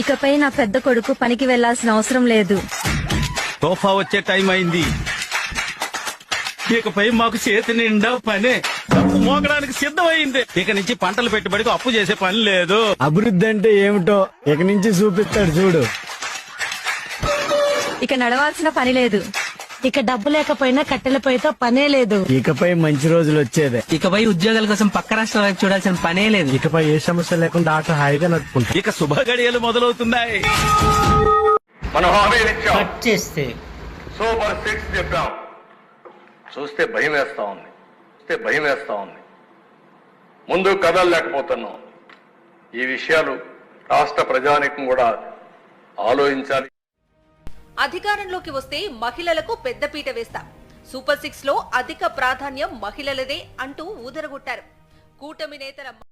ఇకపై నా పెద్ద కొడుకు పనికి వెళ్లాల్సిన అవసరం లేదు. తోఫా వచ్చే టైం అయింది. ఇకపై మాకు చేతి నిండా పనే. డబ్బు మోగడానికి సిద్ధమైంది. ఇక నుంచి పంటలు పెట్టుబడికి అప్పు చేసే పని లేదు. అభివృద్ధి అంటే ఏమిటో ఇక నుంచి చూపిస్తాడు చూడు. ఇక నడవాల్సిన పని లేదు. ఇక డబ్బు లేకపోయినా కట్టెల పొయ్యితో పనే లేదు. ఇకపై మంచి రోజులు వచ్చేదే. ఇకపై ఉద్యోగాల కోసం పక్క రాష్ట్రాల వైపు చూడాల్సిన పనే లేదు. ఇకపై ఏ సమస్య లేకుండా ఆట హాయిగా నడుపుకుంటా. ఇక శుభ గడియలు మొదలవుతున్నాయి. మనం హామీలు ఇచ్చాం. కట్ చేస్తే సూపర్ సిక్స్ చెప్పాం. చూస్తే భయం వేస్తా ఉంది. ముందు కదలలేకపోతున్నాం. ఈ విషయాలు రాష్ట్ర ప్రజానీకం కూడా ఆలోచించాలి. అధికారంలోకి వస్తే మహిళలకు పెద్దపీట వేస్తాం. సూపర్ 6 లో అధిక ప్రాధాన్యం మహిళలదే అంటూ ఊదరగొట్టారు. కూటమి నేతల